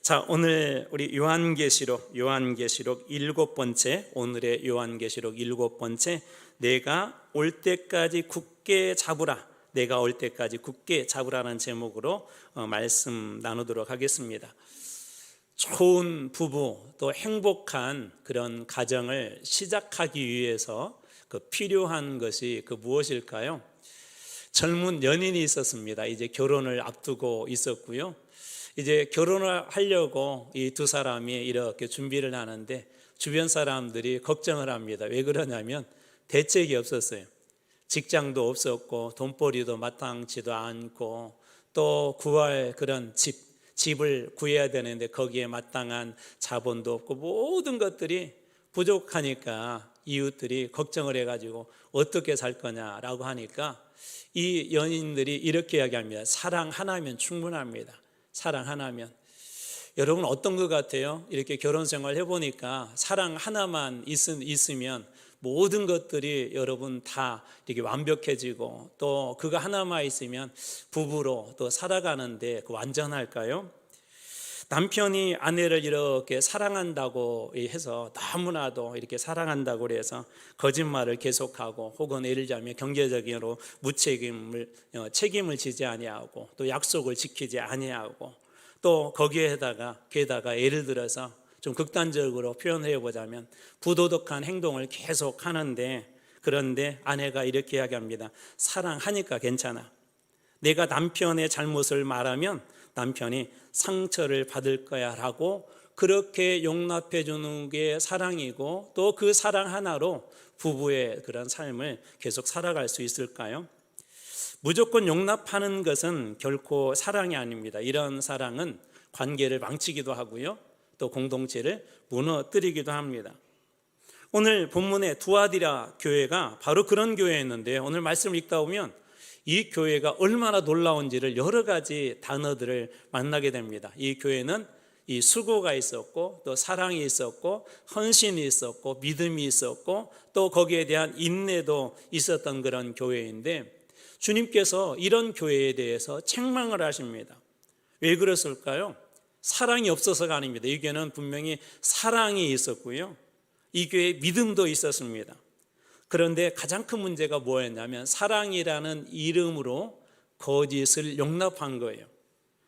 자, 오늘 우리 요한계시록 7번째, 오늘의 요한계시록 7번째, 내가 올 때까지 굳게 잡으라, 내가 올 때까지 굳게 잡으라는 제목으로 말씀 나누도록 하겠습니다. 좋은 부부, 또 행복한 그런 가정을 시작하기 위해서 필요한 것이 무엇일까요? 젊은 연인이 있었습니다. 이제 결혼을 앞두고 있었고요. 이제 결혼을 하려고 이 두 사람이 이렇게 준비를 하는데 주변 사람들이 걱정을 합니다. 왜 그러냐면 대책이 없었어요. 직장도 없었고 돈벌이도 마땅치도 않고 또 구할 그런 집을 구해야 되는데 거기에 마땅한 자본도 없고 모든 것들이 부족하니까 이웃들이 걱정을 해가지고 어떻게 살 거냐라고 하니까 이 연인들이 이렇게 이야기합니다. 사랑 하나면 충분합니다. 사랑 하나면. 여러분 어떤 것 같아요? 이렇게 결혼 생활 해보니까 사랑 하나만 있으면 모든 것들이 여러분 다 이렇게 완벽해지고 또 그거 하나만 있으면 부부로 또 살아가는데 완전할까요? 남편이 아내를 이렇게 사랑한다고 해서 너무나도 이렇게 사랑한다고 해서 거짓말을 계속하고 혹은 예를 들자면 경제적으로 책임을 지지 아니하고 또 약속을 지키지 아니하고 또 거기에다가 예를 들어서 좀 극단적으로 표현해 보자면 부도덕한 행동을 계속 하는데 그런데 아내가 이렇게 이야기합니다. 사랑하니까 괜찮아. 내가 남편의 잘못을 말하면 남편이 상처를 받을 거야 라고 그렇게 용납해 주는 게 사랑이고 또 그 사랑 하나로 부부의 그런 삶을 계속 살아갈 수 있을까요? 무조건 용납하는 것은 결코 사랑이 아닙니다. 이런 사랑은 관계를 망치기도 하고요. 또 공동체를 무너뜨리기도 합니다. 오늘 본문의 두아디라 교회가 바로 그런 교회였는데요. 오늘 말씀을 읽다 보면 이 교회가 얼마나 놀라운지를 여러 가지 단어들을 만나게 됩니다. 이 교회는 이 수고가 있었고 또 사랑이 있었고 헌신이 있었고 믿음이 있었고 또 거기에 대한 인내도 있었던 그런 교회인데 주님께서 이런 교회에 대해서 책망을 하십니다. 왜 그랬을까요? 사랑이 없어서가 아닙니다. 이 교회는 분명히 사랑이 있었고요. 이 교회에 믿음도 있었습니다. 그런데 가장 큰 문제가 뭐였냐면 사랑이라는 이름으로 거짓을 용납한 거예요.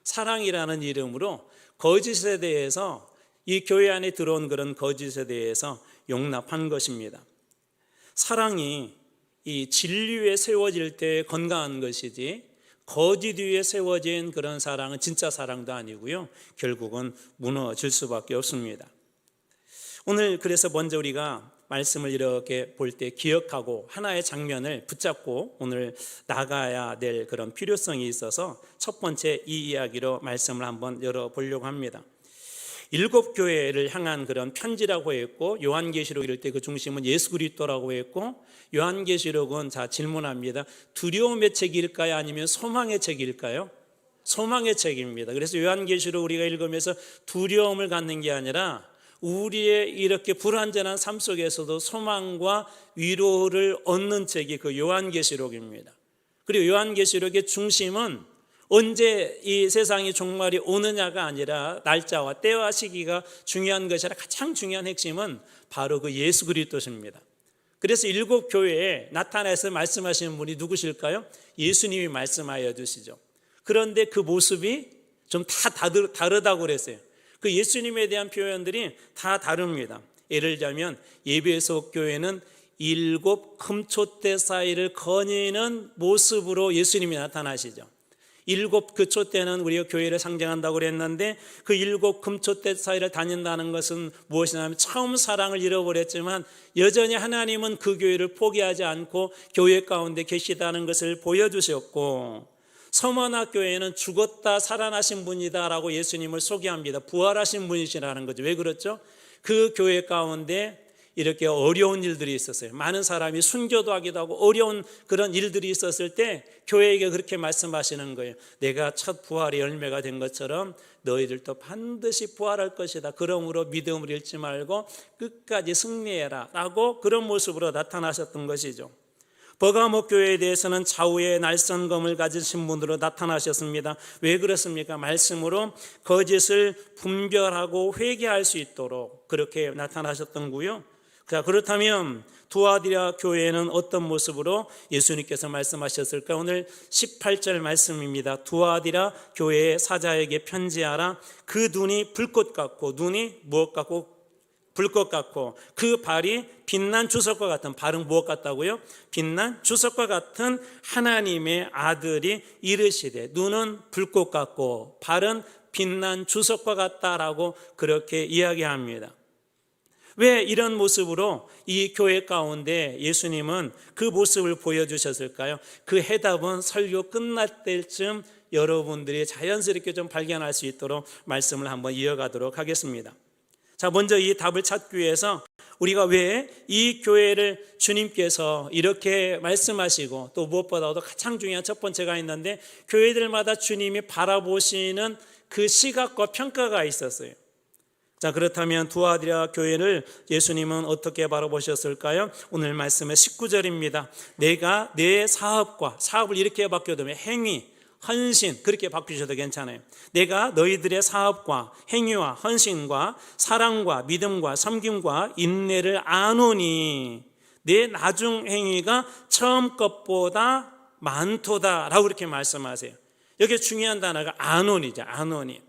사랑이라는 이름으로 거짓에 대해서 이 교회 안에 들어온 그런 거짓에 대해서 용납한 것입니다. 사랑이 이 진리 위에 세워질 때 건강한 것이지 거짓 위에 세워진 그런 사랑은 진짜 사랑도 아니고요. 결국은 무너질 수밖에 없습니다. 오늘 그래서 먼저 우리가 말씀을 이렇게 볼 때 기억하고 하나의 장면을 붙잡고 오늘 나가야 될 그런 필요성이 있어서 첫 번째 이 이야기로 말씀을 한번 열어보려고 합니다. 7교회를 향한 그런 편지라고 했고 요한계시록 이럴 때 그 중심은 예수 그리스도라고 했고 요한계시록은 질문합니다. 두려움의 책일까요? 아니면 소망의 책일까요? 소망의 책입니다. 그래서 요한계시록 우리가 읽으면서 두려움을 갖는 게 아니라 우리의 이렇게 불완전한 삶 속에서도 소망과 위로를 얻는 책이 그 요한계시록입니다. 그리고 요한계시록의 중심은 언제 이 세상이 종말이 오느냐가 아니라 날짜와 때와 시기가 중요한 것이 아니라 가장 중요한 핵심은 바로 그 예수 그리스도십니다. 그래서 7교회에 나타나서 말씀하시는 분이 누구실까요? 예수님이 말씀하여 주시죠. 그런데 그 모습이 좀 다 다르다고 그랬어요. 그 예수님에 대한 표현들이 다 다릅니다. 예를 들자면 에베소 교회는 7 금초대 사이를 거니는 모습으로 예수님이 나타나시죠. 7 그 촛대는 우리가 교회를 상징한다고 그랬는데 그 7 금초대 사이를 다닌다는 것은 무엇이냐면 처음 사랑을 잃어버렸지만 여전히 하나님은 그 교회를 포기하지 않고 교회 가운데 계시다는 것을 보여주셨고 서머나 교회는 죽었다 살아나신 분이다 라고 예수님을 소개합니다. 부활하신 분이시라는 거죠. 왜 그렇죠? 그 교회 가운데 이렇게 어려운 일들이 있었어요. 많은 사람이 순교도 하기도 하고 어려운 그런 일들이 있었을 때 교회에게 그렇게 말씀하시는 거예요. 내가 첫 부활의 열매가 된 것처럼 너희들도 반드시 부활할 것이다. 그러므로 믿음을 잃지 말고 끝까지 승리해라 라고 그런 모습으로 나타나셨던 것이죠. 버가모 교회에 대해서는 좌우에 날선검을 가지신 분으로 나타나셨습니다. 왜 그렇습니까? 말씀으로 거짓을 분별하고 회개할 수 있도록 그렇게 나타나셨던 거요. 자, 그렇다면 두아디라 교회는 어떤 모습으로 예수님께서 말씀하셨을까? 오늘 18절 말씀입니다. 두아디라 교회의 사자에게 편지하라. 그 눈이 불꽃 같고, 눈이 무엇 같고? 불꽃 같고, 그 발이 빛난 주석과 같은, 발은 무엇 같다고요? 빛난 주석과 같은 하나님의 아들이 이르시되, 눈은 불꽃 같고 발은 빛난 주석과 같다라고 그렇게 이야기합니다. 왜 이런 모습으로 이 교회 가운데 예수님은 그 모습을 보여주셨을까요? 그 해답은 설교 끝날 때쯤 여러분들이 자연스럽게 좀 발견할 수 있도록 말씀을 한번 이어가도록 하겠습니다. 자, 먼저 이 답을 찾기 위해서 우리가 왜 이 교회를 주님께서 이렇게 말씀하시고, 또 무엇보다도 가장 중요한 첫 번째가 있는데, 교회들마다 주님이 바라보시는 그 시각과 평가가 있었어요. 자, 그렇다면 두아디라 교회를 예수님은 어떻게 바라보셨을까요? 오늘 말씀의 19절입니다. 내가 내 사업을 이렇게 바뀌어두면 행위, 헌신, 그렇게 바꾸셔도 괜찮아요. 내가 너희들의 사업과 행위와 헌신과 사랑과 믿음과 섬김과 인내를 아노니 내 나중 행위가 처음 것보다 많도다라고 그렇게 말씀하세요. 여기 중요한 단어가 아노니죠. 아노니.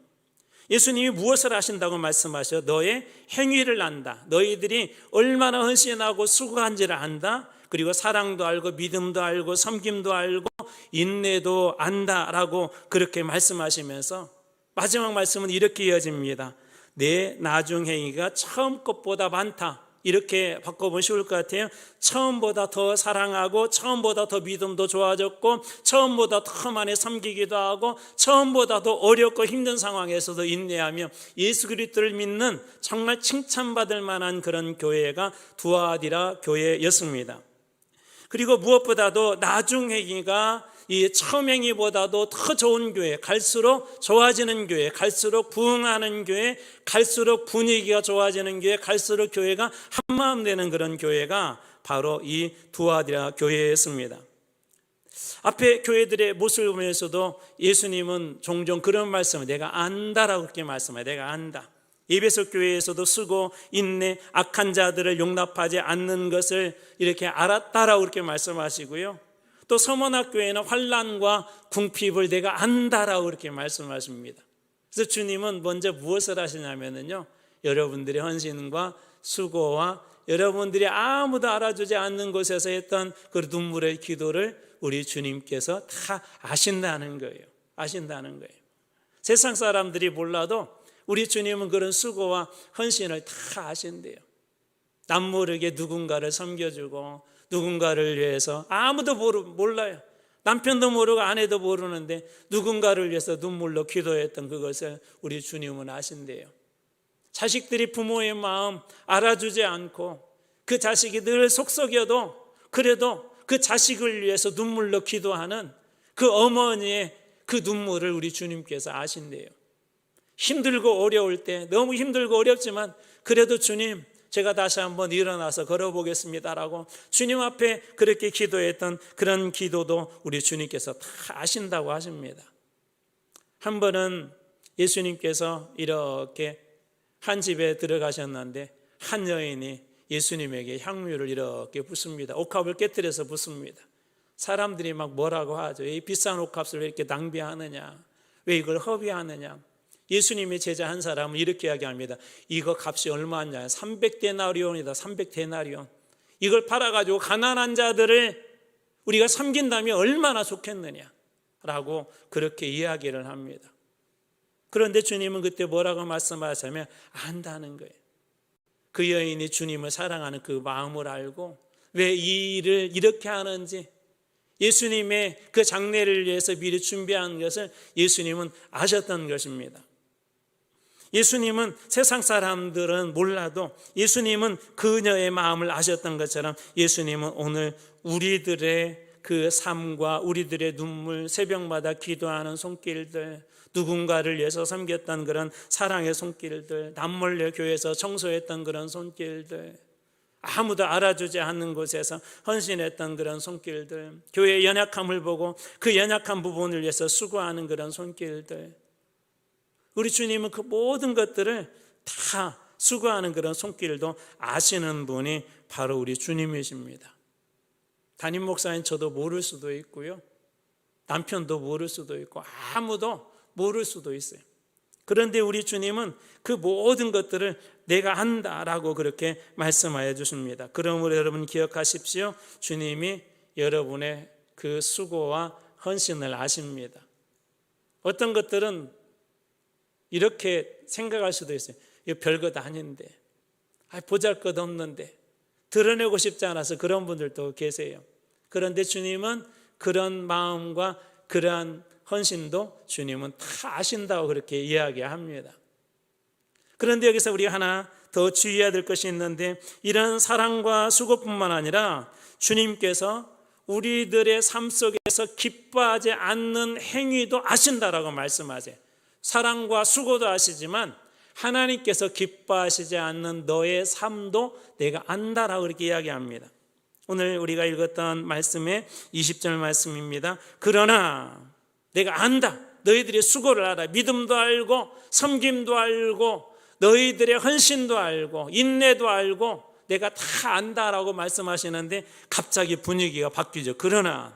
예수님이 무엇을 하신다고 말씀하셔? 너의 행위를 안다. 너희들이 얼마나 헌신하고 수고한지를 안다. 그리고 사랑도 알고 믿음도 알고 섬김도 알고 인내도 안다라고 그렇게 말씀하시면서 마지막 말씀은 이렇게 이어집니다. 내 나중 행위가 처음 것보다 많다. 이렇게 바꿔보면 쉬울 것 같아요. 처음보다 더 사랑하고 처음보다 더 믿음도 좋아졌고 처음보다 더 많이 섬기기도 하고 처음보다 더 어렵고 힘든 상황에서도 인내하며 예수 그리스도를 믿는 정말 칭찬받을 만한 그런 교회가 두아디라 교회였습니다. 그리고 무엇보다도 나중 행위가 이 처음 행위보다도 더 좋은 교회, 갈수록 좋아지는 교회, 갈수록 부흥하는 교회, 갈수록 분위기가 좋아지는 교회, 갈수록 교회가 한마음 되는 그런 교회가 바로 이 두아디라 교회였습니다. 앞에 교회들의 모습을 보면서도 예수님은 종종 그런 말씀을 내가 안다라고 그렇게 말씀해요. 내가 안다. 에베소 교회에서도 수고, 인내, 악한 자들을 용납하지 않는 것을 이렇게 알았다라고 그렇게 말씀하시고요. 또 서머나 교회는 환난과 궁핍을 내가 안다라고 그렇게 말씀하십니다. 그래서 주님은 먼저 무엇을 하시냐면요, 여러분들의 헌신과 수고와 여러분들이 아무도 알아주지 않는 곳에서 했던 그 눈물의 기도를 우리 주님께서 다 아신다는 거예요. 아신다는 거예요. 세상 사람들이 몰라도 우리 주님은 그런 수고와 헌신을 다 아신대요. 남모르게 누군가를 섬겨주고 누군가를 위해서 아무도 몰라요. 남편도 모르고 아내도 모르는데 누군가를 위해서 눈물로 기도했던 그것을 우리 주님은 아신대요. 자식들이 부모의 마음 알아주지 않고 그 자식이 늘 속썩여도 그래도 그 자식을 위해서 눈물로 기도하는 그 어머니의 그 눈물을 우리 주님께서 아신대요. 힘들고 어려울 때 너무 힘들고 어렵지만 그래도 주님 제가 다시 한번 일어나서 걸어보겠습니다라고 주님 앞에 그렇게 기도했던 그런 기도도 우리 주님께서 다 아신다고 하십니다. 한 번은 예수님께서 이렇게 한 집에 들어가셨는데 한 여인이 예수님에게 향유를 이렇게 붓습니다. 옥합을 깨뜨려서 붓습니다. 사람들이 막 뭐라고 하죠. 이 비싼 옥합을 왜 이렇게 낭비하느냐, 왜 이걸 허비하느냐. 예수님의 제자 한 사람은 이렇게 이야기합니다. 이거 값이 얼마냐? 300데나리온이다. 300데나리온. 이걸 팔아가지고 가난한 자들을 우리가 섬긴다면 얼마나 좋겠느냐라고 그렇게 이야기를 합니다. 그런데 주님은 그때 뭐라고 말씀하시냐면 안다는 거예요. 그 여인이 주님을 사랑하는 그 마음을 알고 왜 이 일을 이렇게 하는지 예수님의 그 장례를 위해서 미리 준비한 것을 예수님은 아셨던 것입니다. 예수님은 세상 사람들은 몰라도 예수님은 그녀의 마음을 아셨던 것처럼 예수님은 오늘 우리들의 그 삶과 우리들의 눈물, 새벽마다 기도하는 손길들, 누군가를 위해서 섬겼던 그런 사랑의 손길들, 남몰래 교회에서 청소했던 그런 손길들, 아무도 알아주지 않는 곳에서 헌신했던 그런 손길들, 교회의 연약함을 보고 그 연약한 부분을 위해서 수고하는 그런 손길들, 우리 주님은 그 모든 것들을 다 수고하는 그런 손길도 아시는 분이 바로 우리 주님이십니다. 담임 목사인 저도 모를 수도 있고요, 남편도 모를 수도 있고 아무도 모를 수도 있어요. 그런데 우리 주님은 그 모든 것들을 내가 안다라고 그렇게 말씀하여 주십니다. 그러므로 여러분 기억하십시오. 주님이 여러분의 그 수고와 헌신을 아십니다. 어떤 것들은 이렇게 생각할 수도 있어요. 이거 별것 아닌데, 보잘것없는데, 드러내고 싶지 않아서 그런 분들도 계세요. 그런데 주님은 그런 마음과 그러한 헌신도 주님은 다 아신다고 그렇게 이야기합니다. 그런데 여기서 우리가 하나 더 주의해야 될 것이 있는데, 이런 사랑과 수고뿐만 아니라 주님께서 우리들의 삶 속에서 기뻐하지 않는 행위도 아신다라고 말씀하세요. 사랑과 수고도 아시지만 하나님께서 기뻐하시지 않는 너의 삶도 내가 안다라고 그렇게 이야기합니다. 오늘 우리가 읽었던 말씀의 20절 말씀입니다. 그러나 내가 안다. 너희들의 수고를 알아. 믿음도 알고 섬김도 알고 너희들의 헌신도 알고 인내도 알고 내가 다 안다라고 말씀하시는데 갑자기 분위기가 바뀌죠. 그러나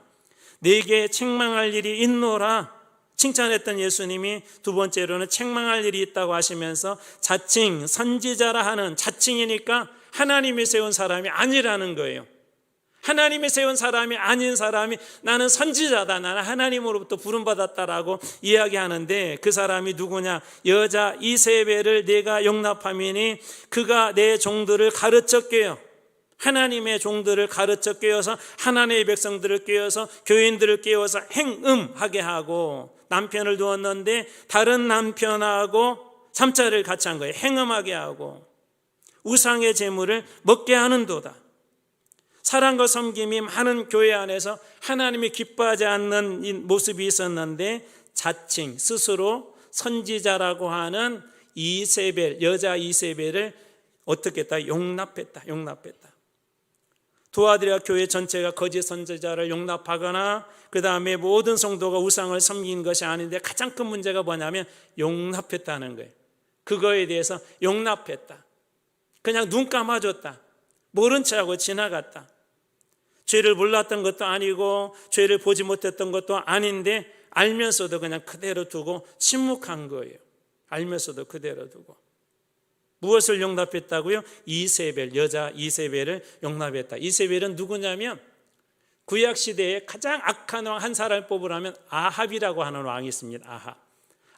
내게 책망할 일이 있노라. 칭찬했던 예수님이 두 번째로는 책망할 일이 있다고 하시면서 자칭 선지자라 하는, 자칭이니까 하나님이 세운 사람이 아니라는 거예요. 하나님이 세운 사람이 아닌 사람이 나는 선지자다, 나는 하나님으로부터 부름받았다라고 이야기하는데 그 사람이 누구냐? 여자 이세벨을 내가 용납함이니 그가 내 종들을 가르쳐 깨어, 하나님의 종들을 가르쳐 깨어서 하나님의 백성들을 깨어서 교인들을 깨워서 행음하게 하고, 남편을 두었는데 다른 남편하고 잠자리를 같이 한 거예요. 행음하게 하고 우상의 제물을 먹게 하는도다. 사랑과 섬김이 많은 교회 안에서 하나님이 기뻐하지 않는 모습이 있었는데 자칭 스스로 선지자라고 하는 이세벨, 여자 이세벨을 어떻게 했다? 용납했다. 도와드려 교회 전체가 거짓 선지자를 용납하거나 그 다음에 모든 성도가 우상을 섬긴 것이 아닌데 가장 큰 문제가 뭐냐면 용납했다는 거예요. 그거에 대해서 용납했다. 그냥 눈 감아줬다. 모른 척하고 지나갔다. 죄를 몰랐던 것도 아니고 죄를 보지 못했던 것도 아닌데 알면서도 그냥 그대로 두고 침묵한 거예요. 알면서도 그대로 두고. 무엇을 용납했다고요? 이세벨, 여자 이세벨을 용납했다. 이세벨은 누구냐면 구약시대에 가장 악한 왕 한 사람을 뽑으라면 아합이라고 하는 왕이 있습니다.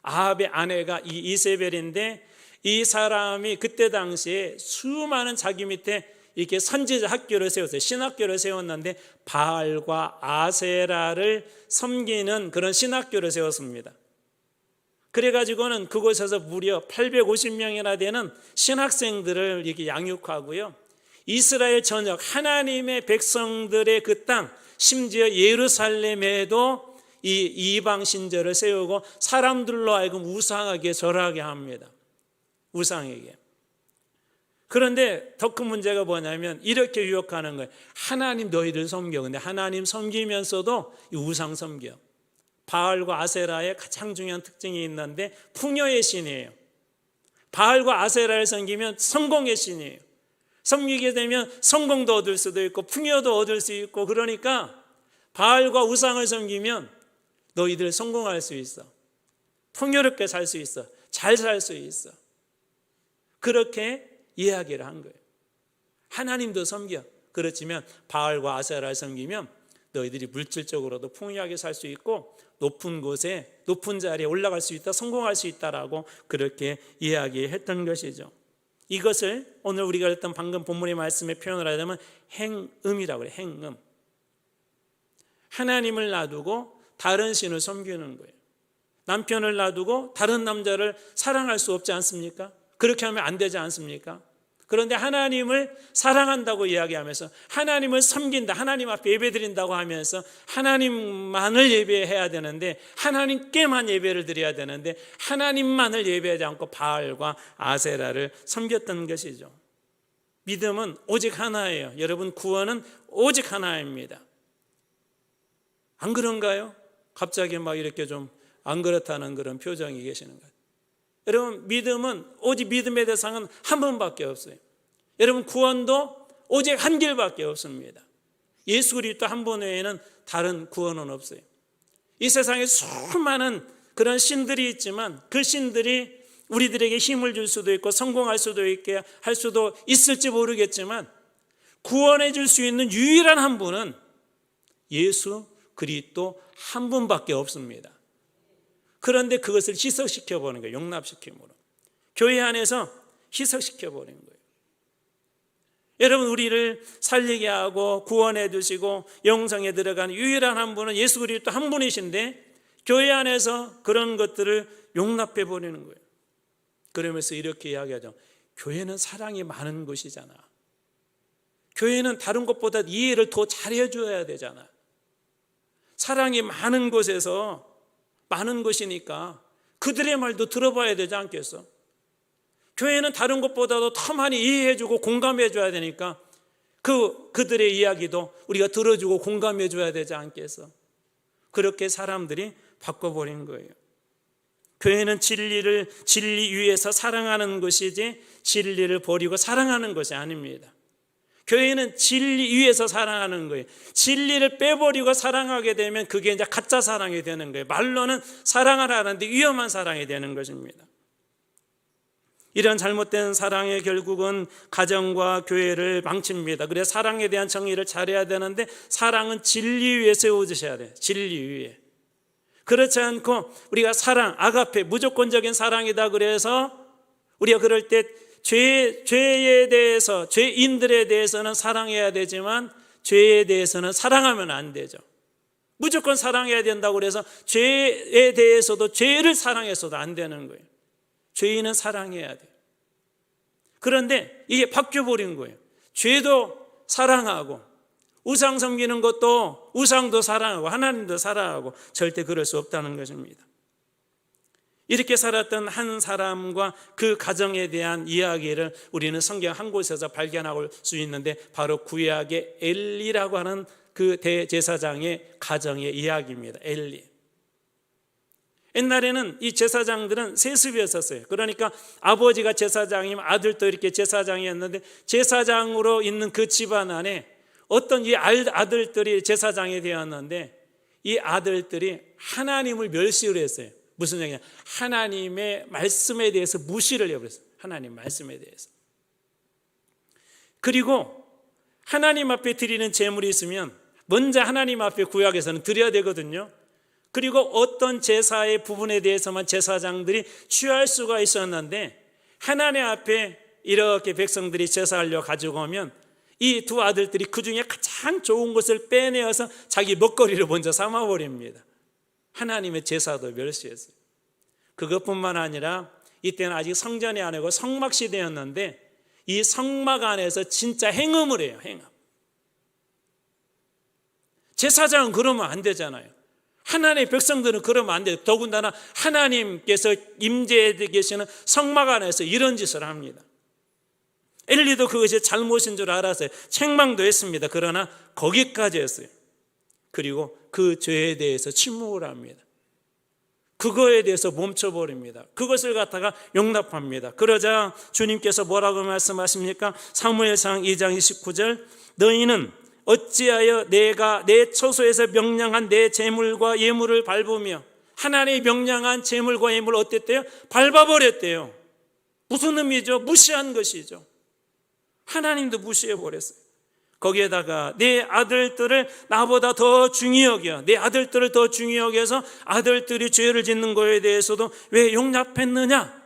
아합의 아내가 이 이세벨인데 이 사람이 그때 당시에 수많은 자기 밑에 이렇게 선지자 학교를 세웠어요. 신학교를 세웠는데 바알과 아세라를 섬기는 그런 신학교를 세웠습니다. 그래가지고는 그곳에서 무려 850명이나 되는 신학생들을 이렇게 양육하고요. 이스라엘 전역 하나님의 백성들의 그 땅, 심지어 예루살렘에도 이 이방 신전을 세우고 사람들로 하여금 우상에게 절하게 합니다. 우상에게. 그런데 더 큰 문제가 뭐냐면 이렇게 유혹하는 거예요. 하나님 너희들 섬겨. 근데 하나님 섬기면서도 이 우상 섬겨. 바알과 아세라의 가장 중요한 특징이 있는데 풍요의 신이에요. 바알과 아세라를 섬기면 성공의 신이에요. 섬기게 되면 성공도 얻을 수도 있고 풍요도 얻을 수 있고, 그러니까 바알과 우상을 섬기면 너희들 성공할 수 있어. 풍요롭게 살 수 있어. 잘 살 수 있어. 그렇게 이야기를 한 거예요. 하나님도 섬겨. 그렇지만 바알과 아세라를 섬기면 너희들이 물질적으로도 풍요하게 살 수 있고 높은 곳에 높은 자리에 올라갈 수 있다, 성공할 수 있다라고 그렇게 이야기했던 것이죠. 이것을 오늘 우리가 읽던 방금 본문의 말씀에 표현을 하자면 행음이라고 해요. 행음. 하나님을 놔두고 다른 신을 섬기는 거예요. 남편을 놔두고 다른 남자를 사랑할 수 없지 않습니까? 그렇게 하면 안 되지 않습니까? 그런데 하나님을 사랑한다고 이야기하면서 하나님을 섬긴다, 하나님 앞에 예배드린다고 하면서 하나님만을 예배해야 되는데, 하나님께만 예배를 드려야 되는데 하나님만을 예배하지 않고 바알과 아세라를 섬겼던 것이죠. 믿음은 오직 하나예요. 여러분, 구원은 오직 하나입니다. 안 그런가요? 갑자기 막 이렇게 좀 안 그렇다는 그런 표정이 계시는 거예요. 여러분, 믿음은 오직 믿음의 대상은 한 번밖에 없어요. 여러분, 구원도 오직 한 길밖에 없습니다. 예수 그리스도 한 분 외에는 다른 구원은 없어요. 이 세상에 수많은 그런 신들이 있지만 그 신들이 우리들에게 힘을 줄 수도 있고 성공할 수도 있게 할 수도 있을지 모르겠지만 구원해 줄 수 있는 유일한 한 분은 예수 그리스도 한 분밖에 없습니다. 그런데 그것을 희석시켜 버리는 거예요. 용납시킴으로. 교회 안에서 희석시켜 버리는 거예요. 여러분, 우리를 살리게 하고 구원해 주시고 영성에 들어가는 유일한 한 분은 예수 그리스도 한 분이신데 교회 안에서 그런 것들을 용납해 버리는 거예요. 그러면서 이렇게 이야기하죠. 교회는 사랑이 많은 곳이잖아. 교회는 다른 것보다 이해를 더 잘해 줘야 되잖아. 사랑이 많은 곳에서 많은 것이니까 그들의 말도 들어봐야 되지 않겠어? 교회는 다른 것보다도 더 많이 이해해주고 공감해줘야 되니까 그들의 이야기도 우리가 들어주고 공감해줘야 되지 않겠어? 그렇게 사람들이 바꿔버린 거예요. 교회는 진리 위에서 사랑하는 것이지 진리를 버리고 사랑하는 것이 아닙니다. 교회는 진리 위에서 사랑하는 거예요. 진리를 빼버리고 사랑하게 되면 그게 이제 가짜 사랑이 되는 거예요. 말로는 사랑을 하는데 위험한 사랑이 되는 것입니다. 이런 잘못된 사랑의 결국은 가정과 교회를 망칩니다. 그래서 사랑에 대한 정의를 잘해야 되는데 사랑은 진리 위에 세워주셔야 돼요. 진리 위에. 그렇지 않고 우리가 사랑, 아가페, 무조건적인 사랑이다 그래서 우리가 그럴 때 죄에 대해서, 죄인들에 대해서는 사랑해야 되지만 죄에 대해서는 사랑하면 안 되죠. 무조건 사랑해야 된다고 그래서 죄에 대해서도 죄를 사랑해서도 안 되는 거예요. 죄인은 사랑해야 돼요. 그런데 이게 바뀌어버린 거예요. 죄도 사랑하고 우상 섬기는 것도 우상도 사랑하고 하나님도 사랑하고 절대 그럴 수 없다는 것입니다. 이렇게 살았던 한 사람과 그 가정에 대한 이야기를 우리는 성경 한 곳에서 발견할 수 있는데 바로 구약의 엘리라고 하는 그 대제사장의 가정의 이야기입니다. 엘리. 옛날에는 이 제사장들은 세습이었었어요. 그러니까 아버지가 제사장이면 아들도 이렇게 제사장이었는데 제사장으로 있는 그 집안 안에 어떤 이 아들들이 제사장이 되었는데 이 아들들이 하나님을 멸시를 했어요. 무슨 얘기냐? 하나님의 말씀에 대해서 무시를 해버렸어요. 하나님 말씀에 대해서. 그리고 하나님 앞에 드리는 제물이 있으면 먼저 하나님 앞에 구약에서는 드려야 되거든요. 그리고 어떤 제사의 부분에 대해서만 제사장들이 취할 수가 있었는데 하나님 앞에 이렇게 백성들이 제사하려 가지고 오면 이 두 아들들이 그 중에 가장 좋은 것을 빼내어서 자기 먹거리를 먼저 삼아버립니다. 하나님의 제사도 멸시했어요. 그것뿐만 아니라 이때는 아직 성전이 아니고 성막 시대였는데 이 성막 안에서 진짜 행음을 해요. 행음. 제사장은 그러면 안 되잖아요. 하나님의 백성들은 그러면 안 돼요. 더군다나 하나님께서 임재해 계시는 성막 안에서 이런 짓을 합니다. 엘리도 그것이 잘못인 줄 알았어요. 책망도 했습니다. 그러나 거기까지 했어요. 그리고 그 죄에 대해서 침묵을 합니다. 그거에 대해서 멈춰버립니다. 그것을 갖다가 용납합니다. 그러자 주님께서 뭐라고 말씀하십니까? 사무엘상 2장 29절 너희는 어찌하여 내가 내 처소에서 명령한 내 제물과 예물을 밟으며 하나님이 명령한 제물과 예물을 어땠대요? 밟아버렸대요. 무슨 의미죠? 무시한 것이죠. 하나님도 무시해버렸어요. 거기에다가 내 아들들을 나보다 더 중히 여겨 내 아들들을 더 중히 여겨서 아들들이 죄를 짓는 거에 대해서도 왜 용납했느냐?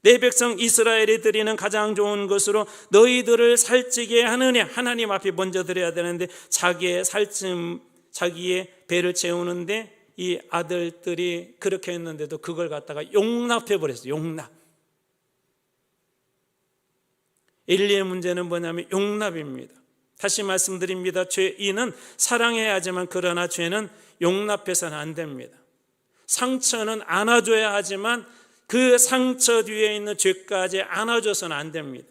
내 백성 이스라엘이 드리는 가장 좋은 것으로 너희들을 살찌게 하느냐? 하나님 앞에 먼저 드려야 되는데 자기의 배를 채우는데 이 아들들이 그렇게 했는데도 그걸 갖다가 용납해버렸어요. 용납. 엘리의 문제는 뭐냐면 용납입니다. 다시 말씀드립니다. 죄인은 사랑해야 하지만 그러나 죄는 용납해서는 안 됩니다. 상처는 안아줘야 하지만 그 상처 뒤에 있는 죄까지 안아줘서는 안 됩니다.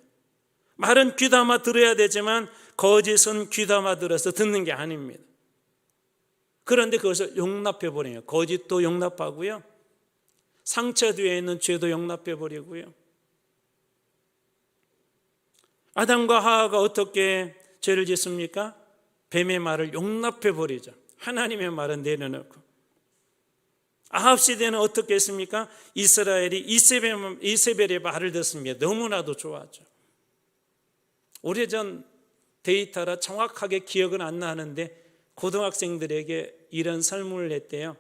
말은 귀담아 들어야 되지만 거짓은 귀담아 들어서 듣는 게 아닙니다. 그런데 그것을 용납해 버려요. 거짓도 용납하고요, 상처 뒤에 있는 죄도 용납해 버리고요. 아담과 하와가 어떻게 죄를 짓습니까? 뱀의 말을 용납해 버리죠. 하나님의 말은 내려놓고. 아합 시대는 어떻게 했습니까? 이스라엘이 이세벨의 말을 듣습니다. 너무나도 좋았죠. 오래전 데이터라 정확하게 기억은 안 나는데 고등학생들에게 이런 설문을 했대요.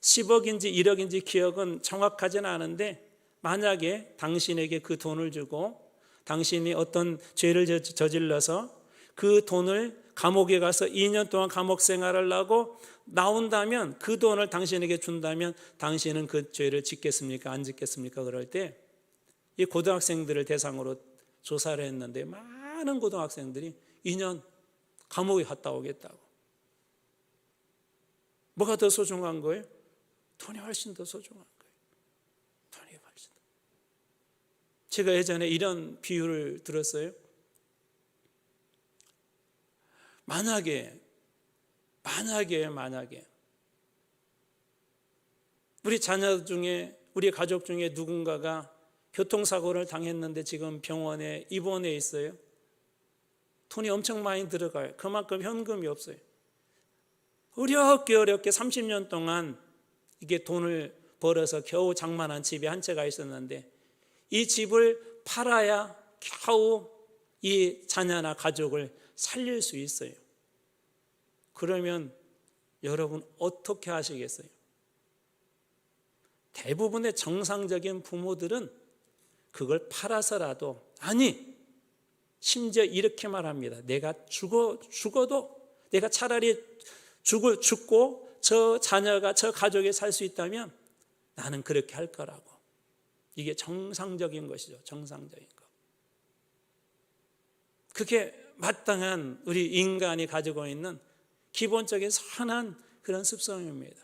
10억인지 1억인지 기억은 정확하진 않은데, 만약에 당신에게 그 돈을 주고 당신이 어떤 죄를 저질러서 그 돈을 감옥에 가서 2년 동안 감옥 생활을 하고 나온다면, 그 돈을 당신에게 준다면 당신은 그 죄를 짓겠습니까? 안 짓겠습니까? 그럴 때 이 고등학생들을 대상으로 조사를 했는데 많은 고등학생들이 2년 감옥에 갔다 오겠다고. 뭐가 더 소중한 거예요? 돈이 훨씬 더 소중한 거예요. 돈이 훨씬 더. 제가 예전에 이런 비유를 들었어요. 만약에 우리 자녀 중에, 우리 가족 중에 누군가가 교통사고를 당했는데 지금 병원에 입원해 있어요. 돈이 엄청 많이 들어가요. 그만큼 현금이 없어요. 어렵게 30년 동안 이게 돈을 벌어서 겨우 장만한 집이 한 채가 있었는데, 이 집을 팔아야 겨우 이 자녀나 가족을 살릴 수 있어요. 그러면 여러분 어떻게 하시겠어요? 대부분의 정상적인 부모들은 그걸 팔아서라도, 아니 심지어 이렇게 말합니다. 내가 죽어도 내가 차라리 죽고 저 자녀가, 저 가족이 살 수 있다면 나는 그렇게 할 거라고. 이게 정상적인 것이죠. 정상적인 것. 그게 마땅한 우리 인간이 가지고 있는 기본적인 선한 그런 습성입니다.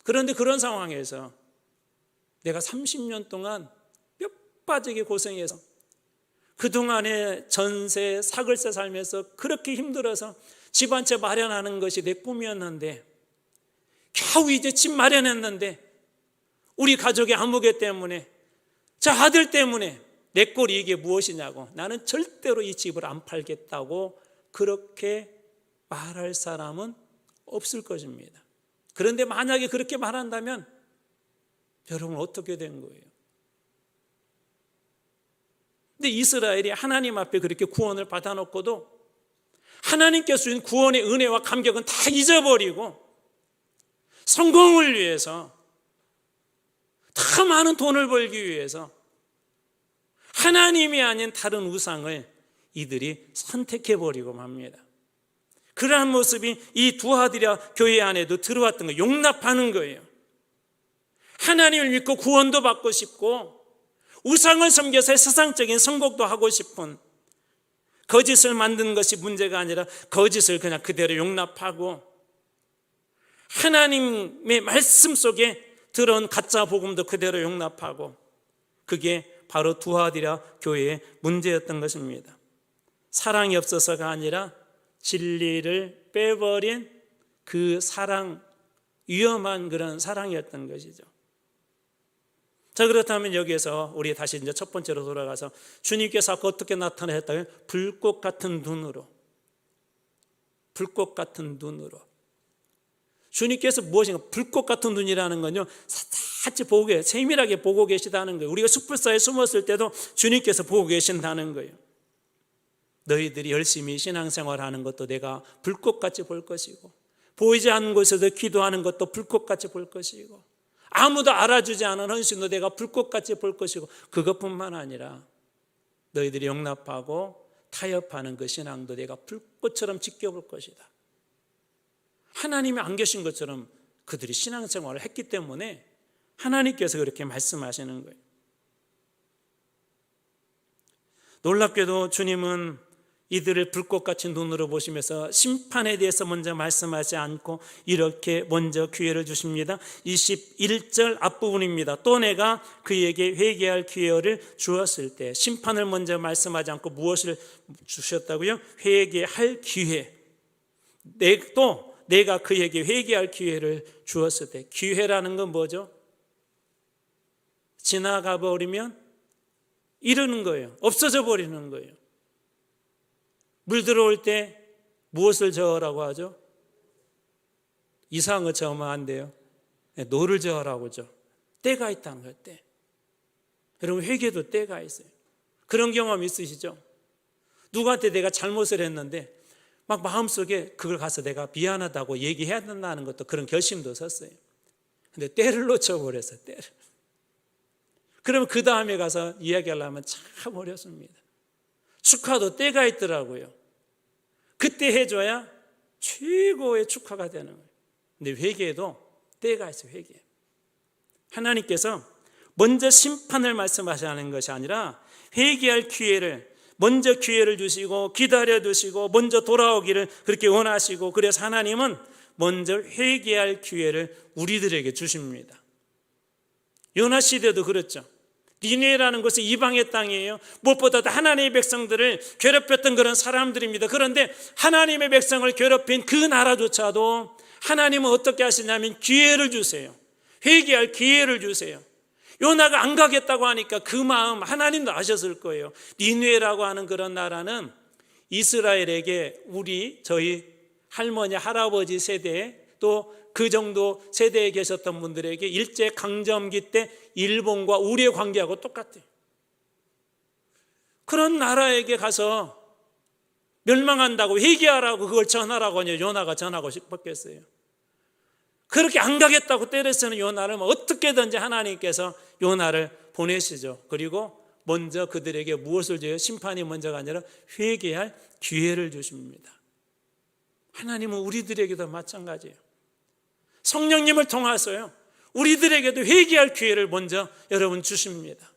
그런데 그런 상황에서 내가 30년 동안 뼈 빠지게 고생해서 그동안의 전세, 사글세 살면서 그렇게 힘들어서 집 한 채 마련하는 것이 내 꿈이었는데, 겨우 이제 집 마련했는데 우리 가족의 아무개 때문에, 저 아들 때문에 내 꼴이 이게 무엇이냐고, 나는 절대로 이 집을 안 팔겠다고 그렇게 말할 사람은 없을 것입니다. 그런데 만약에 그렇게 말한다면 여러분 어떻게 된 거예요? 근데 이스라엘이 하나님 앞에 그렇게 구원을 받아놓고도 하나님께서 주신 구원의 은혜와 감격은 다 잊어버리고 성공을 위해서, 더 많은 돈을 벌기 위해서 하나님이 아닌 다른 우상을 이들이 선택해버리고 맙니다. 그러한 모습이 이 두아디라 교회 안에도 들어왔던 거예요. 용납하는 거예요. 하나님을 믿고 구원도 받고 싶고 우상을 섬겨서 세상적인 성공도 하고 싶은, 거짓을 만드는 것이 문제가 아니라 거짓을 그냥 그대로 용납하고 하나님의 말씀 속에 들어온 가짜 복음도 그대로 용납하고, 그게 바로 두아디라 교회의 문제였던 것입니다. 사랑이 없어서가 아니라 진리를 빼버린 그 사랑, 위험한 그런 사랑이었던 것이죠. 자, 그렇다면 여기에서 우리 다시 이제 첫 번째로 돌아가서 주님께서 아까 어떻게 나타나셨다면 불꽃 같은 눈으로, 불꽃 같은 눈으로. 주님께서 무엇인가, 불꽃 같은 눈이라는 건요, 사치 보고 세밀하게 보고 계시다는 거예요. 우리가 숯불 사이에 숨었을 때도 주님께서 보고 계신다는 거예요. 너희들이 열심히 신앙생활하는 것도 내가 불꽃같이 볼 것이고, 보이지 않는 곳에서 기도하는 것도 불꽃같이 볼 것이고, 아무도 알아주지 않은 헌신도 내가 불꽃같이 볼 것이고, 그것뿐만 아니라 너희들이 용납하고 타협하는 그 신앙도 내가 불꽃처럼 지켜볼 것이다. 하나님이 안 계신 것처럼 그들이 신앙생활을 했기 때문에 하나님께서 그렇게 말씀하시는 거예요. 놀랍게도 주님은 이들을 불꽃같이 눈으로 보시면서 심판에 대해서 먼저 말씀하지 않고 이렇게 먼저 기회를 주십니다. 21절 앞부분입니다. 또 내가 그에게 회개할 기회를 주었을 때, 심판을 먼저 말씀하지 않고 무엇을 주셨다고요? 회개할 기회. 또 내가 그에게 회개할 기회를 주었을 때, 기회라는 건 뭐죠? 지나가 버리면 이러는 거예요. 없어져 버리는 거예요. 물 들어올 때 무엇을 저으라고 하죠? 이상한 거 저으면 안 돼요. 노를 저으라고 하죠. 때가 있다는 거예요. 때. 여러분, 회개도 때가 있어요. 그런 경험 있으시죠? 누구한테 내가 잘못을 했는데 막 마음속에 그걸 가서 내가 미안하다고 얘기해야 된다는 것도, 그런 결심도 섰어요. 근데 때를 놓쳐버렸어요. 때를. 그러면 그 다음에 가서 이야기하려면 참 어렵습니다. 축하도 때가 있더라고요. 그때 해줘야 최고의 축하가 되는 거예요. 근데 회개도 때가 있어요. 회개. 하나님께서 먼저 심판을 말씀하시는 것이 아니라 회개할 기회를, 먼저 기회를 주시고 기다려 두시고 먼저 돌아오기를 그렇게 원하시고, 그래서 하나님은 먼저 회개할 기회를 우리들에게 주십니다. 요나 시대도 그렇죠. 니느웨라는 것은 이방의 땅이에요. 무엇보다도 하나님의 백성들을 괴롭혔던 그런 사람들입니다. 그런데 하나님의 백성을 괴롭힌 그 나라조차도 하나님은 어떻게 하시냐면 기회를 주세요. 회개할 기회를 주세요. 요나가 안 가겠다고 하니까 그 마음 하나님도 아셨을 거예요. 니느웨라고 하는 그런 나라는 이스라엘에게 저희 할머니, 할아버지 세대에, 또 그 정도 세대에 계셨던 분들에게 일제강점기 때 일본과 우리의 관계하고 똑같아요. 그런 나라에게 가서 멸망한다고, 회개하라고 그걸 전하라고 하냐, 요나가 전하고 싶었겠어요. 그렇게 안 가겠다고 때려쓰는 요나를 어떻게든지 하나님께서 요나를 보내시죠. 그리고 먼저 그들에게 무엇을 줘요? 심판이 먼저가 아니라 회개할 기회를 주십니다. 하나님은 우리들에게도 마찬가지예요. 성령님을 통해서요, 우리들에게도 회개할 기회를 먼저 여러분 주십니다.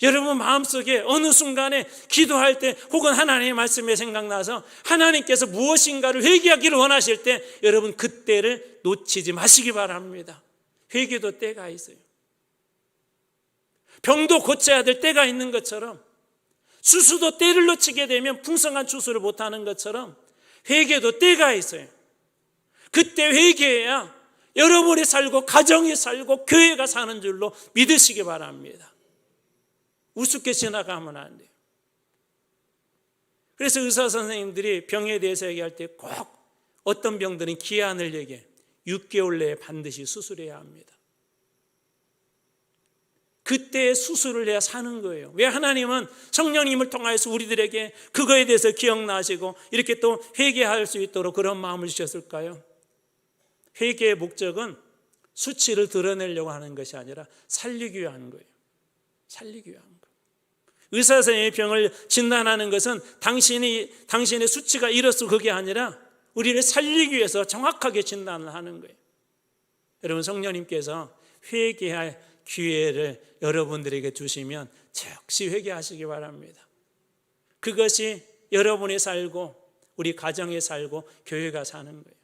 여러분 마음속에 어느 순간에 기도할 때 혹은 하나님의 말씀에 생각나서 하나님께서 무엇인가를 회개하기를 원하실 때 여러분 그때를 놓치지 마시기 바랍니다. 회개도 때가 있어요. 병도 고쳐야 될 때가 있는 것처럼, 추수도 때를 놓치게 되면 풍성한 추수를 못하는 것처럼 회개도 때가 있어요. 그때 회개해야 여러분이 살고 가정이 살고 교회가 사는 줄로 믿으시기 바랍니다. 우습게 지나가면 안 돼요. 그래서 의사 선생님들이 병에 대해서 얘기할 때 꼭 어떤 병들은 기한을 얘기해. 6개월 내에 반드시 수술해야 합니다. 그때 수술을 해야 사는 거예요. 왜 하나님은 성령님을 통하여서 우리들에게 그거에 대해서 기억나시고 이렇게 또 회개할 수 있도록 그런 마음을 주셨을까요? 회개의 목적은 수치를 드러내려고 하는 것이 아니라 살리기 위한 거예요. 살리기 위한 거예요. 의사 선생님의 병을 진단하는 것은 당신의 수치가 이렇소 그게 아니라 우리를 살리기 위해서 정확하게 진단을 하는 거예요. 여러분, 성령님께서 회개할 기회를 여러분들에게 주시면 즉시 회개하시기 바랍니다. 그것이 여러분이 살고 우리 가정에 살고 교회가 사는 거예요.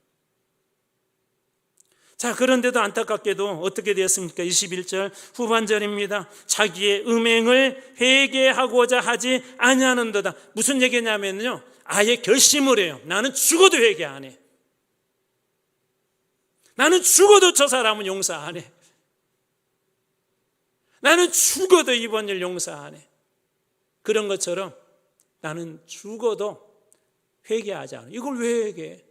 자, 그런데도 안타깝게도 어떻게 되었습니까? 21절 후반절입니다. 자기의 음행을 회개하고자 하지 아니하는도다. 무슨 얘기냐면요, 아예 결심을 해요. 나는 죽어도 회개 안 해. 나는 죽어도 저 사람은 용서 안 해. 나는 죽어도 이번 일 용서 안 해. 그런 것처럼 나는 죽어도 회개하지 않아. 이걸 왜 회개해?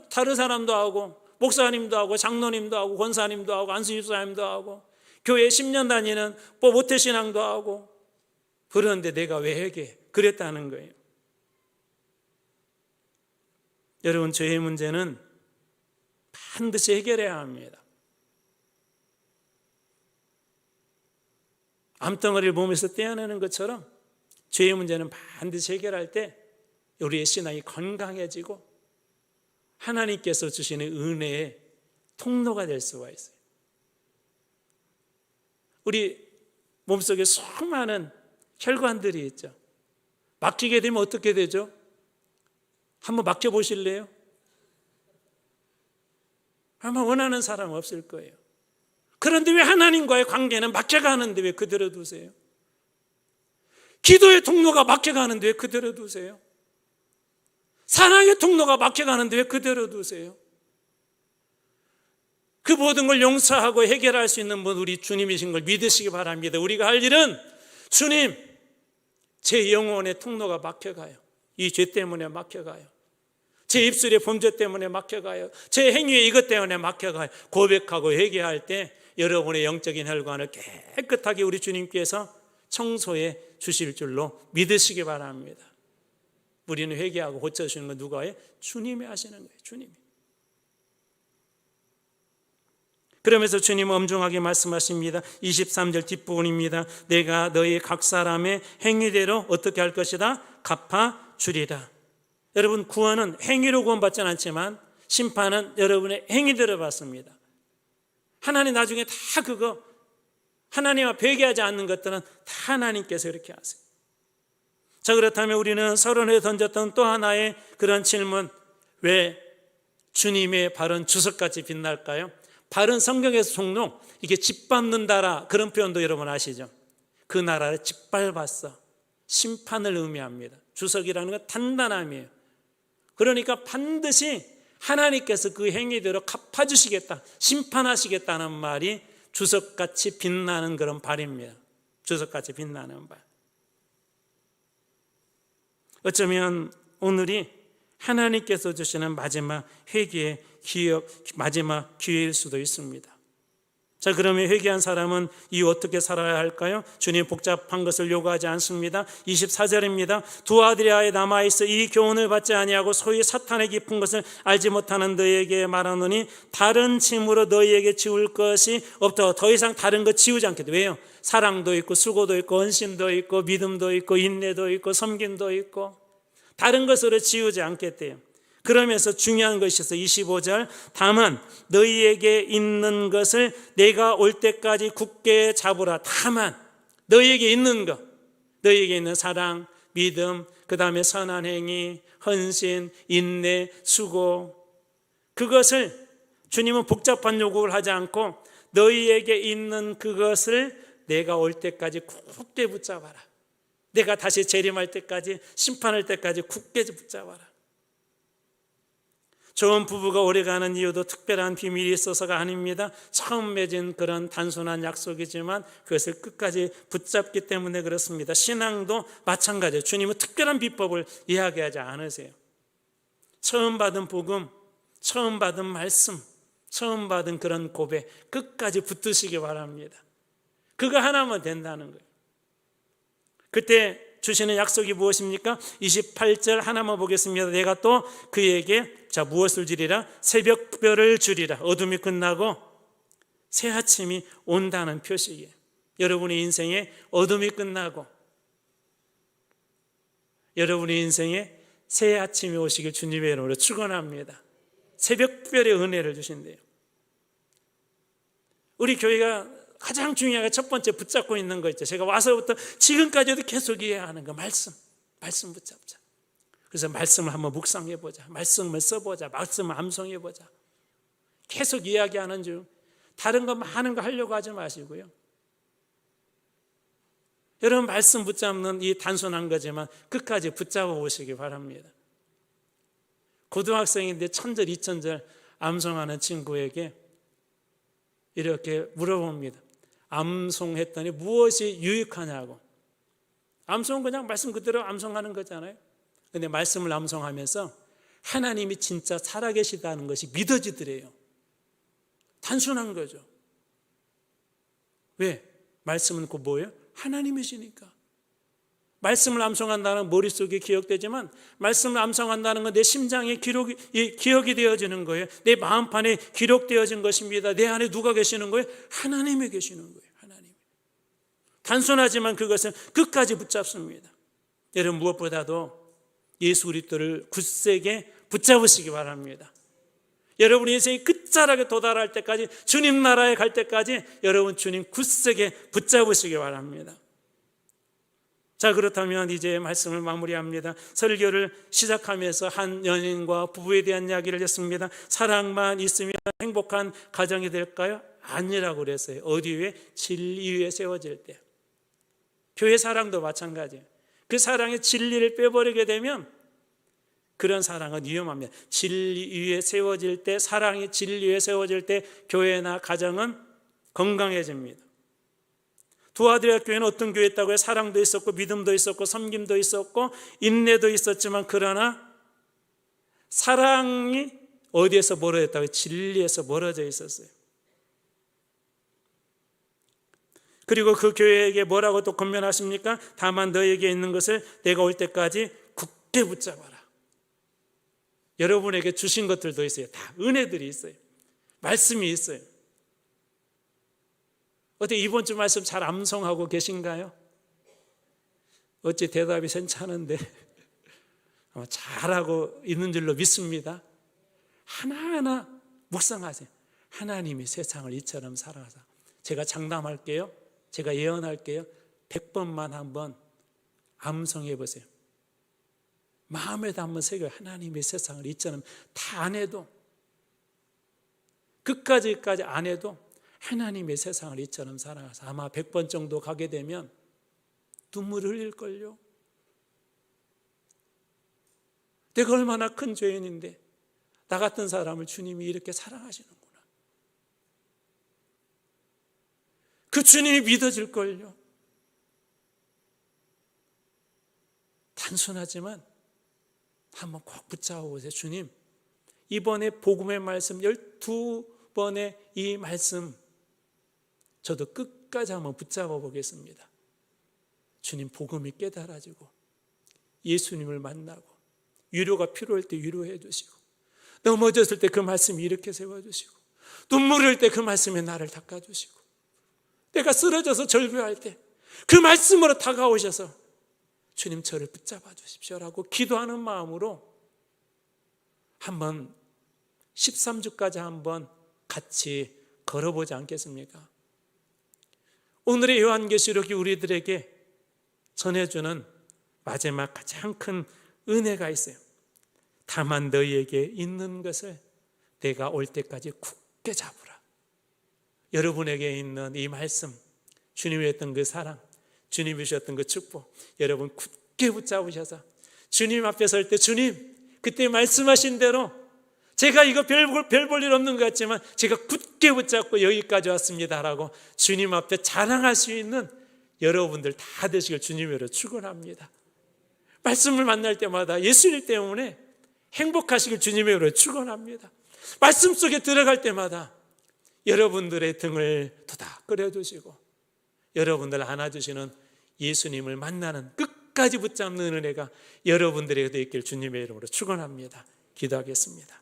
다른 사람도 하고 목사님도 하고 장로님도 하고 권사님도 하고 안수집사님도 하고 교회 10년 다니는 모태신앙도 하고, 그런데 내가 왜 회개해? 그랬다는 거예요. 여러분, 죄의 문제는 반드시 해결해야 합니다. 암덩어리를 몸에서 떼어내는 것처럼 죄의 문제는 반드시 해결할 때 우리의 신앙이 건강해지고 하나님께서 주시는 은혜의 통로가 될 수가 있어요. 우리 몸속에 수많은 혈관들이 있죠. 막히게 되면 어떻게 되죠? 한번 맡겨보실래요? 아마 원하는 사람 없을 거예요. 그런데 왜 하나님과의 관계는 맡겨가는데 왜 그대로 두세요? 기도의 통로가 맡겨가는데 왜 그대로 두세요? 사랑의 통로가 맡겨가는데 왜 그대로 두세요? 그 모든 걸 용서하고 해결할 수 있는 분 우리 주님이신 걸 믿으시기 바랍니다. 우리가 할 일은 주님, 제 영혼의 통로가 막혀가요. 이 죄 때문에 막혀가요. 제 입술의 범죄 때문에 막혀가요. 제 행위의 이것 때문에 막혀가요. 고백하고 회개할 때 여러분의 영적인 혈관을 깨끗하게 우리 주님께서 청소해 주실 줄로 믿으시기 바랍니다. 우리는 회개하고 고쳐주시는 건 누가 해요? 주님이 하시는 거예요. 주님이. 그러면서 주님은 엄중하게 말씀하십니다. 23절 뒷부분입니다. 내가 너희 각 사람의 행위대로 어떻게 할 것이다? 갚아주리라. 여러분, 구원은 행위로 구원받지는 않지만 심판은 여러분의 행위대로 받습니다. 하나님 나중에 다 그거 하나님 앞에 회개하지 않는 것들은 다 하나님께서 이렇게 하세요. 자, 그렇다면 우리는 서론에 던졌던 또 하나의 그런 질문, 왜 주님의 발은 주석같이 빛날까요? 발은 성경에서 종종 이게 짓밟는다라 그런 표현도 여러분 아시죠? 그 나라를 짓밟았어. 심판을 의미합니다. 주석이라는 건 단단함이에요. 그러니까 반드시 하나님께서 그 행위대로 갚아주시겠다, 심판하시겠다는 말이 주석같이 빛나는 그런 발입니다. 주석같이 빛나는 발. 어쩌면 오늘이 하나님께서 주시는 마지막 회개의 마지막 기회일 수도 있습니다. 자, 그러면 회개한 사람은 이후 어떻게 살아야 할까요? 주님 복잡한 것을 요구하지 않습니다. 24절입니다. 두 아들이 아예 남아있어 이 교훈을 받지 아니하고 소위 사탄의 깊은 것을 알지 못하는 너희에게 말하노니 다른 짐으로 너희에게 지울 것이 없다. 더 이상 다른 것 지우지 않겠다. 왜요? 사랑도 있고 수고도 있고 헌신도 있고 믿음도 있고 인내도 있고 섬김도 있고 다른 것으로 지우지 않겠대요. 그러면서 중요한 것이 있어. 25절 다만 너희에게 있는 것을 내가 올 때까지 굳게 잡으라. 다만 너희에게 있는 것, 너희에게 있는 사랑, 믿음, 그 다음에 선한 행위, 헌신, 인내, 수고, 그것을 주님은 복잡한 요구를 하지 않고 너희에게 있는 그것을 내가 올 때까지 굳게 붙잡아라. 내가 다시 재림할 때까지, 심판할 때까지 굳게 붙잡아라. 좋은 부부가 오래가는 이유도 특별한 비밀이 있어서가 아닙니다. 처음 맺은 그런 단순한 약속이지만 그것을 끝까지 붙잡기 때문에 그렇습니다. 신앙도 마찬가지예요. 주님은 특별한 비법을 이야기하지 않으세요. 처음 받은 복음, 처음 받은 말씀, 처음 받은 그런 고백 끝까지 붙드시기 바랍니다. 그거 하나면 된다는 거예요. 그때 주시는 약속이 무엇입니까? 28절 하나만 보겠습니다. 내가 또 그에게 무엇을 주리라? 새벽별을 주리라. 어둠이 끝나고 새 아침이 온다는 표식이에요. 여러분의 인생에 어둠이 끝나고 여러분의 인생에 새 아침이 오시길 주님의 이름으로 축원합니다. 새벽별의 은혜를 주신대요. 우리 교회가 가장 중요하게 첫 번째 붙잡고 있는 거 있죠. 제가 와서부터 지금까지도 계속 이해하는 거, 말씀 붙잡자. 그래서 말씀을 한번 묵상해보자. 말씀을 써보자. 말씀을 암송해보자. 계속 이야기하는 중 다른 거 많은 거 하려고 하지 마시고요. 여러분 말씀 붙잡는 이 단순한 거지만 끝까지 붙잡아 보시기 바랍니다. 고등학생인데 1000절, 2000절 암송하는 친구에게 이렇게 물어봅니다. 암송했더니 무엇이 유익하냐고. 암송은 그냥 말씀 그대로 암송하는 거잖아요. 근데 말씀을 암송하면서 하나님이 진짜 살아계시다는 것이 믿어지더래요. 단순한 거죠. 왜? 말씀은 그 뭐예요? 하나님이시니까. 말씀을 암송한다는 머릿속에 기억되지만 말씀을 암송한다는 건 내 심장에 기억이 되어지는 거예요. 내 마음판에 기록되어진 것입니다. 내 안에 누가 계시는 거예요? 하나님이 계시는 거예요. 하나님. 단순하지만 그것은 끝까지 붙잡습니다. 여러분 무엇보다도 예수 그리스도를 굳세게 붙잡으시기 바랍니다. 여러분의 인생이 끝자락에 도달할 때까지, 주님 나라에 갈 때까지 여러분 주님 굳세게 붙잡으시기 바랍니다. 자, 그렇다면 이제 말씀을 마무리합니다. 설교를 시작하면서 한 연인과 부부에 대한 이야기를 했습니다. 사랑만 있으면 행복한 가정이 될까요? 아니라고 그랬어요. 어디 위에? 진리 위에 세워질 때. 교회 사랑도 마찬가지예요. 그 사랑의 진리를 빼버리게 되면 그런 사랑은 위험합니다. 진리 위에 세워질 때, 사랑이 진리 위에 세워질 때 교회나 가정은 건강해집니다. 두아드리아 교회는 어떤 교회였다고요? 사랑도 있었고 믿음도 있었고 섬김도 있었고 인내도 있었지만, 그러나 사랑이 어디에서 멀어졌다고요? 진리에서 멀어져 있었어요. 그리고 그 교회에게 뭐라고 또 권면하십니까? 다만 너에게 있는 것을 내가 올 때까지 굳게 붙잡아라. 여러분에게 주신 것들도 있어요. 다 은혜들이 있어요. 말씀이 있어요. 어때, 이번 주 말씀 잘 암송하고 계신가요? 어찌 대답이 괜찮은데 아마 잘하고 있는 줄로 믿습니다. 하나하나 묵상하세요. 하나님이 세상을 이처럼 살아가사. 제가 장담할게요. 제가 예언할게요. 100번만 한번 암송해 보세요. 마음에다 한번 새겨요. 하나님의 세상을 이처럼 다 안 해도, 끝까지 안 해도 하나님의 세상을 이처럼 살아가서 아마 100번 정도 가게 되면 눈물을 흘릴걸요. 내가 얼마나 큰 죄인인데 나 같은 사람을 주님이 이렇게 사랑하시는구나. 그 주님이 믿어질걸요. 단순하지만 한번 꼭 붙잡아 보세요. 주님, 이번에 복음의 말씀 12번의 이 말씀 저도 끝까지 한번 붙잡아 보겠습니다. 주님, 복음이 깨달아지고 예수님을 만나고 위로가 필요할 때 위로해 주시고, 넘어졌을 때 그 말씀이 이렇게 세워주시고, 눈물 흘릴 때 그 말씀에 나를 닦아주시고, 내가 쓰러져서 절규할 때 그 말씀으로 다가오셔서 주님 저를 붙잡아 주십시오라고 기도하는 마음으로 한번 13주까지 한번 같이 걸어보지 않겠습니까? 오늘의 요한계시록이 우리들에게 전해주는 마지막 가장 큰 은혜가 있어요. 다만 너희에게 있는 것을 내가 올 때까지 굳게 잡으라. 여러분에게 있는 이 말씀, 주님이 했던 그 사랑, 주님이 주셨던 그 축복, 여러분 굳게 붙잡으셔서 주님 앞에 설 때, 주님 그때 말씀하신 대로 제가 이거 별 볼 일 없는 것 같지만 제가 굳게 붙잡고 여기까지 왔습니다라고 주님 앞에 자랑할 수 있는 여러분들 다 되시길 주님으로 축원합니다. 말씀을 만날 때마다 예수님 때문에 행복하시길 주님으로 축원합니다. 말씀 속에 들어갈 때마다 여러분들의 등을 토닥 끌어주시고 여러분들 안아주시는 예수님을 만나는 끝까지 붙잡는 은혜가 여러분들에게도 있길 주님의 이름으로 축원합니다. 기도하겠습니다.